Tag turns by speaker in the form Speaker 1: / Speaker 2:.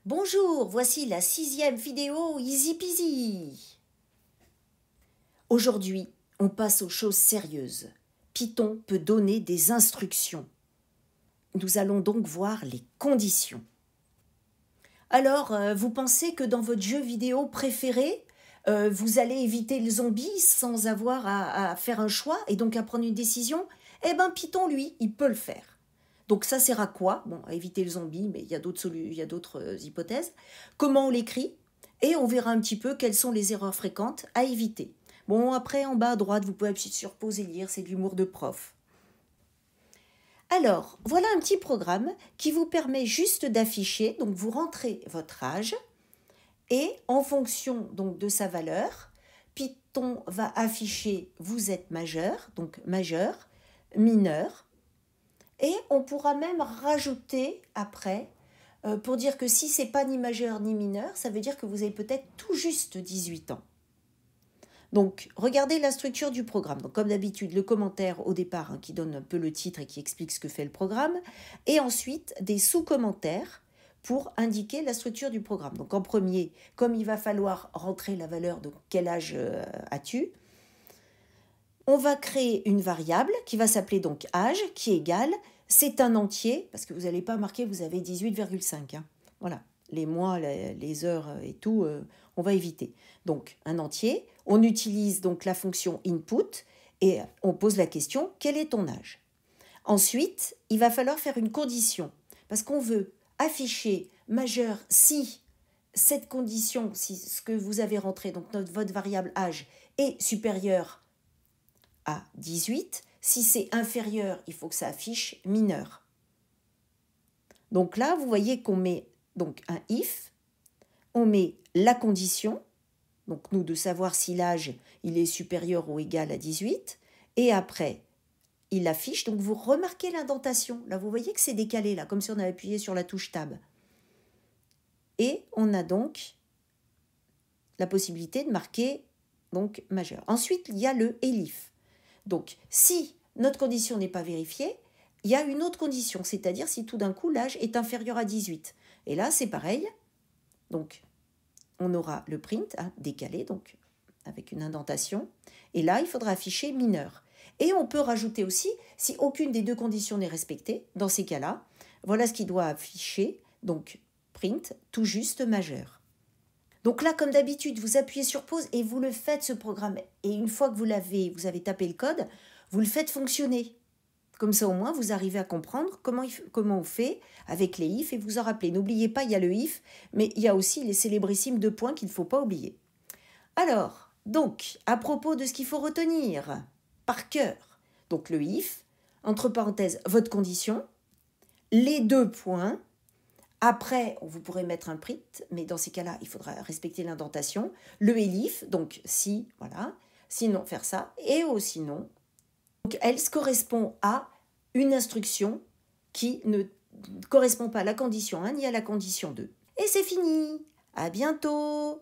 Speaker 1: Bonjour, voici la 6e vidéo Easy Peasy. Aujourd'hui, on passe aux choses sérieuses. Python peut donner des instructions. Nous allons donc voir les conditions. Alors, vous pensez que dans votre jeu vidéo préféré, vous allez éviter le zombie sans avoir à faire un choix et donc à prendre une décision? Eh bien, Python, lui, il peut le faire. Donc ça sert à quoi? Bon, à éviter le zombie, mais il y a d'autres hypothèses. Comment on l'écrit? Et on verra un petit peu quelles sont les erreurs fréquentes à éviter. Bon, après, en bas à droite, vous pouvez appuyer sur pause et lire, c'est de l'humour de prof. Alors, voilà un petit programme qui vous permet juste d'afficher, donc vous rentrez votre âge, et en fonction donc de sa valeur, Python va afficher vous êtes majeur, donc majeur, mineur, et on pourra même rajouter après, pour dire que si c'est pas ni majeur ni mineur, ça veut dire que vous avez peut-être tout juste 18 ans. Donc, regardez la structure du programme. Donc, comme d'habitude, le commentaire au départ qui donne un peu le titre et qui explique ce que fait le programme. Et ensuite, des sous-commentaires pour indiquer la structure du programme. Donc, en premier, comme il va falloir rentrer la valeur de quel âge as-tu, on va créer une variable qui va s'appeler donc âge, qui est égale, c'est un entier, parce que vous n'allez pas marquer vous avez 18,5. Voilà, les mois, les heures et tout, on va éviter. Donc, un entier, on utilise donc la fonction input et on pose la question, quel est ton âge? Ensuite, il va falloir faire une condition, parce qu'on veut afficher majeur si cette condition, si ce que vous avez rentré, donc votre variable âge, est supérieur à 18. Si c'est inférieur, il faut que ça affiche mineur. Donc là, vous voyez qu'on met donc un if, on met la condition, donc nous de savoir si l'âge il est supérieur ou égal à 18, et après il affiche, donc vous remarquez l'indentation, là vous voyez que c'est décalé, là, comme si on avait appuyé sur la touche tab. Et on a donc la possibilité de marquer donc majeur. Ensuite, il y a le elif. Donc, si notre condition n'est pas vérifiée, il y a une autre condition, c'est-à-dire si tout d'un coup l'âge est inférieur à 18. Et là, c'est pareil. Donc, on aura le print décalé, donc avec une indentation. Et là, il faudra afficher mineur. Et on peut rajouter aussi, si aucune des deux conditions n'est respectée, dans ces cas-là, voilà ce qui doit afficher, donc print tout juste majeur. Donc là, comme d'habitude, vous appuyez sur pause et vous le faites ce programme. Et une fois que vous avez tapé le code, vous le faites fonctionner. Comme ça, au moins, vous arrivez à comprendre comment on fait avec les if et vous en rappelez. N'oubliez pas, il y a le if, mais il y a aussi les célébrissimes 2 points qu'il ne faut pas oublier. Alors, donc, à propos de ce qu'il faut retenir, par cœur, donc le if, entre parenthèses, votre condition, les 2 points. Après, vous pourrez mettre un print, mais dans ces cas-là, il faudra respecter l'indentation. Le elif, donc si, voilà, sinon faire ça, et au sinon. Donc else correspond à une instruction qui ne correspond pas à la condition 1 ni à la condition 2. Et c'est fini. À bientôt.